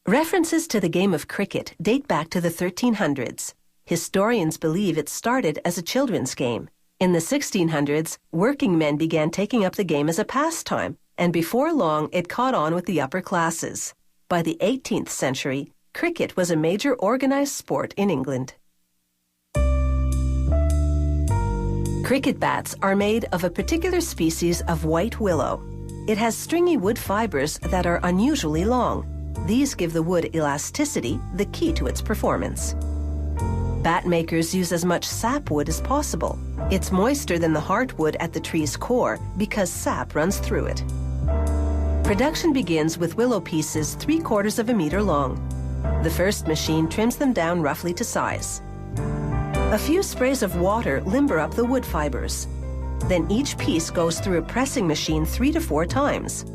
References to the game of cricket date back to the 1300s. Historians believe it started as a children's game. In the 1600s, working men began taking up the game as a pastime, and before long it caught on with the upper classes. By the 18th century, cricket was a major organized sport in England. Cricket bats are made of a particular species of white willow. It has stringy wood fibers that are unusually long. These give the wood elasticity, the key to its performance. Bat makers use as much sapwood as possible. It's moister than the heartwood at the tree's core because sap runs through it. Production begins with willow pieces 3/4 of a meter long. The first machine trims them down roughly to size. A few sprays of water limber up the wood fibers. Then each piece goes through a pressing machine 3 to 4 times.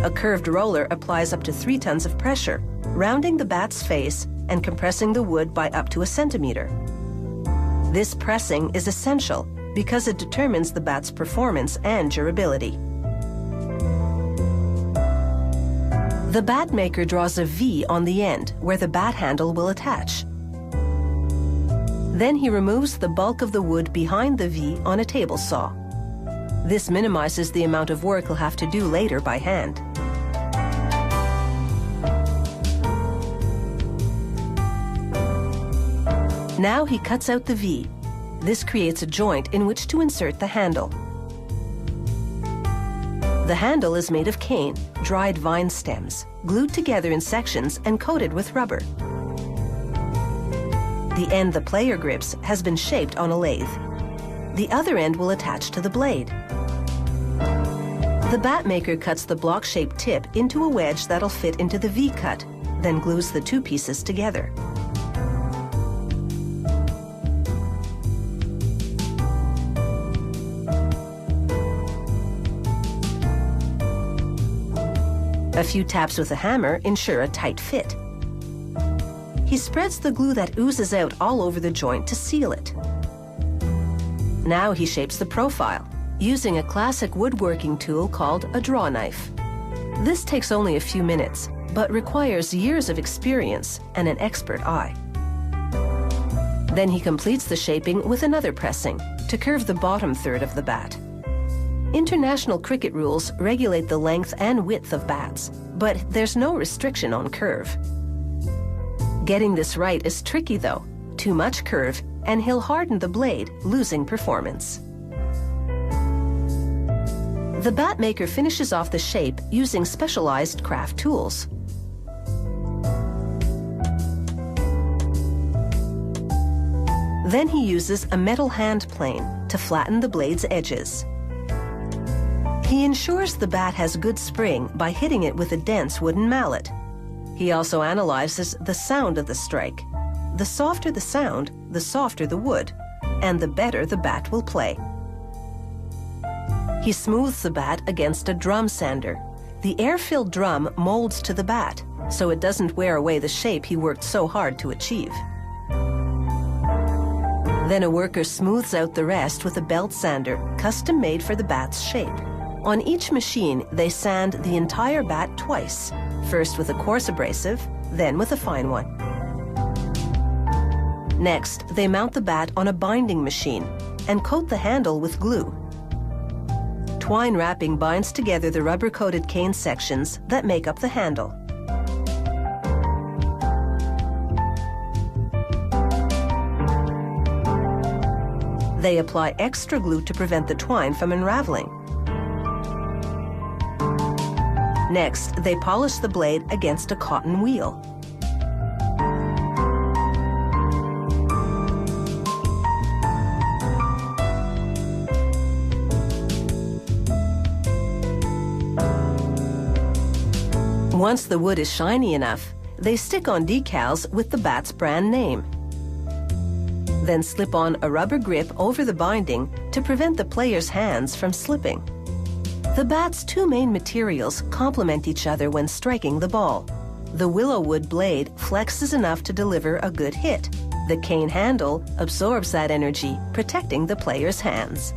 A curved roller applies up to 3 tons of pressure, rounding the bat's face and compressing the wood by up to a centimeter. This pressing is essential because it determines the bat's performance and durability. The bat maker draws a V on the end where the bat handle will attach. Then he removes the bulk of the wood behind the V on a table saw. This minimizes the amount of work he'll have to do later by hand. Now he cuts out the V. This creates a joint in which to insert the handle. The handle is made of cane, dried vine stems, glued together in sections and coated with rubber. The end the player grips has been shaped on a lathe. The other end will attach to the blade. The bat maker cuts the block-shaped tip into a wedge that'll fit into the V-cut, then glues the 2 pieces together. A few taps with a hammer ensure a tight fit. He spreads the glue that oozes out all over the joint to seal it. Now he shapes the profile, using a classic woodworking tool called a draw knife. This takes only a few minutes, but requires years of experience and an expert eye. Then he completes the shaping with another pressing to curve the bottom third of the bat. International cricket rules regulate the length and width of bats, but there's no restriction on curve. Getting this right is tricky though. Too much curve, and he'll harden the blade, losing performance. The bat maker finishes off the shape using specialized craft tools. Then he uses a metal hand plane to flatten the blade's edges. He ensures the bat has good spring by hitting it with a dense wooden mallet. He also analyzes the sound of the strike. The softer the sound, the softer the wood, and the better the bat will play. He smooths the bat against a drum sander. The air-filled drum molds to the bat, so it doesn't wear away the shape he worked so hard to achieve. Then a worker smooths out the rest with a belt sander, custom-made for the bat's shape. On each machine, they sand the entire bat twice, first with a coarse abrasive, then with a fine one. Next, they mount the bat on a binding machine and coat the handle with glue. Twine wrapping binds together the rubber-coated cane sections that make up the handle. They apply extra glue to prevent the twine from unraveling. Next, they polish the blade against a cotton wheel. Once the wood is shiny enough, they stick on decals with the bat's brand name. Then slip on a rubber grip over the binding to prevent the player's hands from slipping. The bat's 2 main materials complement each other when striking the ball. The willow wood blade flexes enough to deliver a good hit. The cane handle absorbs that energy, protecting the player's hands.